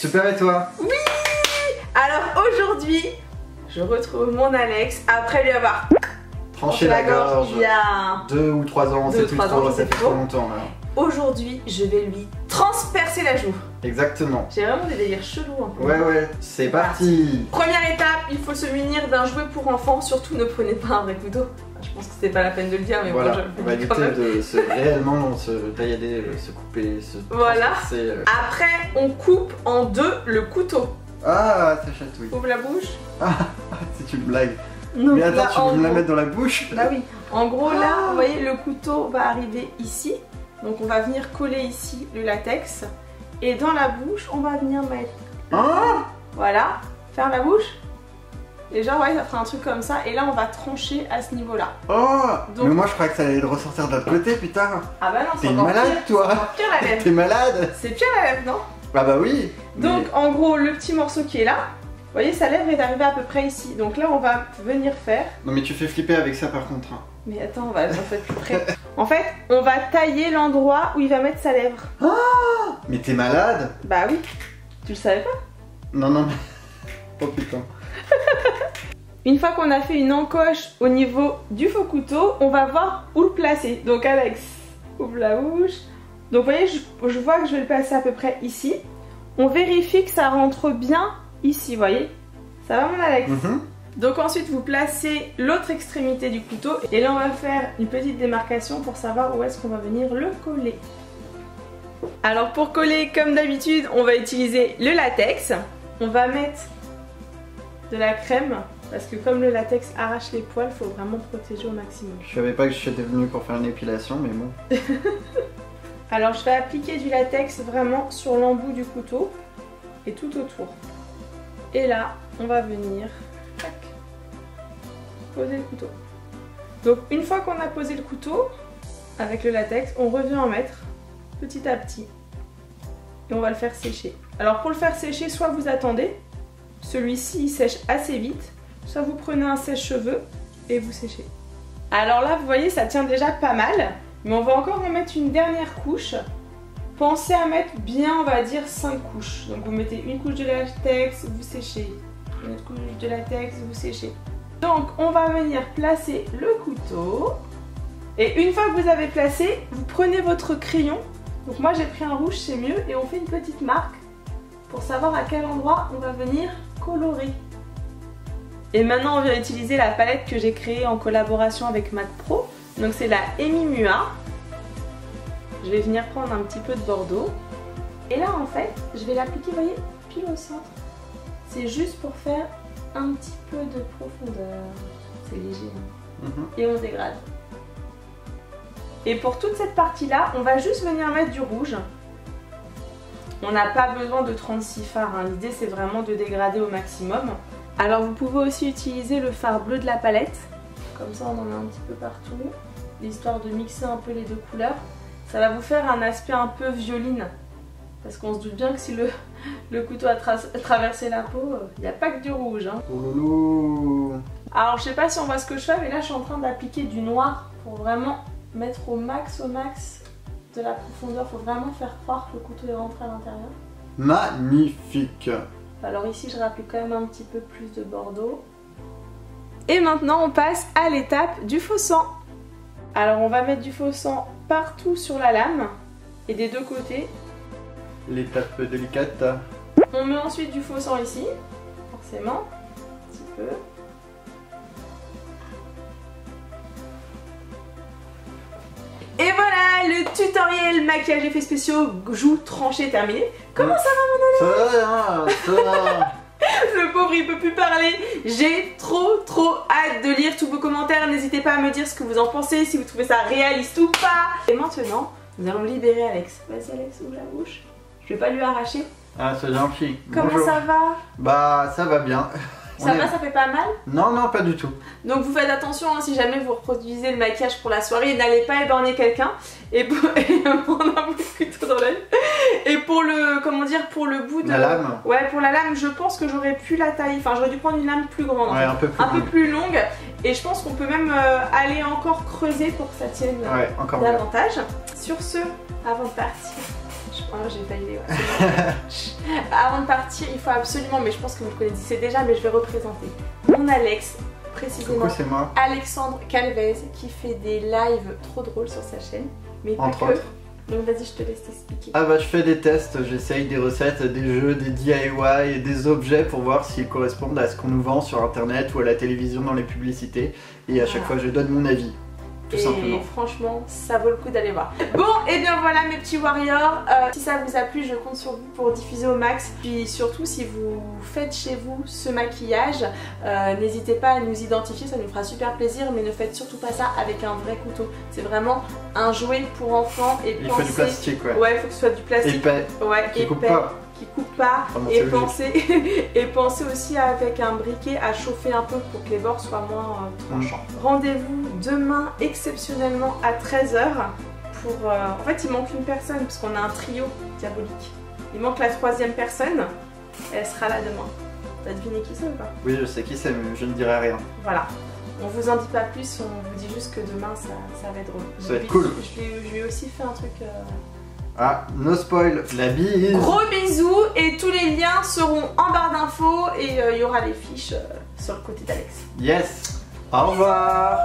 Super, et toi? Oui. Alors aujourd'hui, je retrouve mon Alex après lui avoir tranché la gorge il y a 2 ou 3 ans, c'est plus trop, ça fait trop longtemps là. Aujourd'hui, je vais lui transpercer la joue. Exactement. J'ai vraiment des délires chelous un peu. Ouais, c'est parti. Première étape, il faut se munir d'un jouet pour enfants. Surtout ne prenez pas un vrai couteau. Je pense que c'était pas la peine de le dire, mais voilà, bon, on va éviter de réellement se taillader, se couper, se voilà. transpercer. Après, on coupe en deux le couteau. Ah, ça chatouille. Ouvre la bouche. Ah, c'est une blague. Donc, mais attends, là, tu veux me la mettre dans la bouche? Bah oui. En gros, là, vous voyez, le couteau va arriver ici. Donc on va venir coller ici le latex. Et dans la bouche, on va venir mettre... Voilà. Ferme la bouche. Et genre, ouais, ça fera un truc comme ça. Et là, on va trancher à ce niveau-là. Oh. Donc... Mais moi, je croyais que ça allait ressortir de l'autre côté, putain. Ah bah non, c'est encore malade, pire. Toi. C'est pire la lèvre. T'es malade. C'est pire la lèvre, non? Ah bah oui. Donc en gros, le petit morceau qui est là, vous voyez, sa lèvre est arrivée à peu près ici. Donc là, on va venir faire... Non mais tu fais flipper avec ça par contre. Mais attends, on va en fait plus près. En fait, on va tailler l'endroit où il va mettre sa lèvre. Ah. Mais t'es malade? Bah oui. Tu le savais pas? Non, mais... Oh putain. Une fois qu'on a fait une encoche au niveau du faux couteau, on va voir où le placer. Donc Alex, ouvre la bouche. Donc vous voyez, je vois que je vais le placer à peu près ici. On vérifie que ça rentre bien ici, vous voyez. Ça va mon Alex? Donc ensuite vous placez l'autre extrémité du couteau. Et là on va faire une petite démarcation pour savoir où est-ce qu'on va venir le coller. Alors pour coller, comme d'habitude, on va utiliser le latex. On va mettre de la crème. Parce que comme le latex arrache les poils, il faut vraiment protéger au maximum. Je savais pas que j'étais venu pour faire une épilation, mais bon. Alors je vais appliquer du latex vraiment sur l'embout du couteau et tout autour. Et là, on va venir tac, poser le couteau. Donc une fois qu'on a posé le couteau avec le latex, on revient en mettre petit à petit. Et on va le faire sécher. Alors pour le faire sécher, soit vous attendez, celui-ci il sèche assez vite, soit vous prenez un sèche-cheveux et vous séchez. Alors là, vous voyez, ça tient déjà pas mal. Mais on va encore en mettre une dernière couche. Pensez à mettre bien, on va dire, 5 couches. Donc vous mettez une couche de latex, vous séchez. Une autre couche de latex, vous séchez. Donc on va venir placer le couteau. Et une fois que vous avez placé, vous prenez votre crayon. Donc moi j'ai pris un rouge, c'est mieux. Et on fait une petite marque pour savoir à quel endroit on va venir colorer. Et maintenant on vient utiliser la palette que j'ai créée en collaboration avec Mac Pro. Donc c'est la Emi Mua. Je vais venir prendre un petit peu de bordeaux. Et là en fait, je vais l'appliquer, vous voyez, pile au centre. C'est juste pour faire un petit peu de profondeur. C'est léger. Et on dégrade. Et pour toute cette partie-là, on va juste venir mettre du rouge. On n'a pas besoin de 36 fards. Hein. L'idée c'est vraiment de dégrader au maximum. Alors vous pouvez aussi utiliser le fard bleu de la palette. Comme ça on en a un petit peu partout, histoire de mixer un peu les deux couleurs. Ça va vous faire un aspect un peu violine. Parce qu'on se doute bien que si le couteau a traversé la peau, il n'y a pas que du rouge. Hein. Oh loulou. Alors je sais pas si on voit ce que je fais, mais là je suis en train d'appliquer du noir pour vraiment mettre au max de la profondeur. Il faut vraiment faire croire que le couteau est rentré à l'intérieur. Magnifique. Alors ici je rapplique quand même un petit peu plus de bordeaux. Et maintenant on passe à l'étape du faux sang. Alors on va mettre du faux sang partout sur la lame et des deux côtés. L'étape délicate. On met ensuite du faux sang ici, forcément, un petit peu. Et voilà, le tutoriel maquillage effets spéciaux, joues tranchées terminé. Comment ça va mon ami? Ça va. Le pauvre il peut plus parler. J'ai trop hâte de lire tous vos commentaires. N'hésitez pas à me dire ce que vous en pensez, si vous trouvez ça réaliste ou pas. Et maintenant, nous allons libérer Alex. Vas-y Alex, ouvre la bouche. Je vais pas lui arracher. Ah c'est gentil. Comment Bonjour. ça va? Bah ça va bien. Ça va, ça fait pas mal? Non, pas du tout. Donc vous faites attention, hein, si jamais vous reproduisez le maquillage pour la soirée, n'allez pas éborgner quelqu'un. Et pour... on a un bout de couteau dans l'œil. Et pour le, comment dire, pour le bout de... La lame? Ouais, pour la lame, je pense que j'aurais pu la tailler. Enfin, j'aurais dû prendre une lame plus grande. Ouais, un peu plus longue. Et je pense qu'on peut même aller encore creuser pour que ça tienne encore davantage. Sur ce, avant de partir, je Oh, j'ai failli. Ouais. Avant de partir, il faut absolument, mais je pense que vous le connaissez déjà, mais je vais représenter mon Alex, précisément. Coucou, c'est moi. Alexandre Calvez, qui fait des lives trop drôles sur sa chaîne, mais pas Entre que. autres. Donc vas-y, je te laisse t'expliquer. Ah bah je fais des tests, j'essaye des recettes, des jeux, des DIY et des objets pour voir s'ils correspondent à ce qu'on nous vend sur internet ou à la télévision dans les publicités. Et à chaque fois je donne mon avis. Tout simplement. Et franchement, ça vaut le coup d'aller voir. Bon, et bien voilà mes petits warriors. Si ça vous a plu, je compte sur vous pour diffuser au max. Puis surtout, si vous faites chez vous ce maquillage, n'hésitez pas à nous identifier, ça nous fera super plaisir. Mais ne faites surtout pas ça avec un vrai couteau. C'est vraiment un jouet pour enfants. Et il faut du plastique, ouais. Ouais, il faut que ce soit du plastique. Épais. Ouais, qui épais. coupe pas. Qui coupe pas, et pensez aussi avec un briquet à chauffer un peu pour que les bords soient moins tranchants. Rendez-vous demain exceptionnellement à 13 h pour... en fait il manque une personne parce qu'on a un trio diabolique. Il manque la 3e personne, elle sera là demain. T'as deviné qui c'est ou pas? Oui, je sais qui c'est, mais je ne dirai rien. Voilà. On vous en dit pas plus, on vous dit juste que demain ça va être drôle. Ça va être cool. Je lui ai aussi fait un truc... Ah, no spoil, la bise. Gros bisous et tous les liens seront en barre d'infos et il y aura les fiches sur le côté d'Alex. Yes. Au revoir.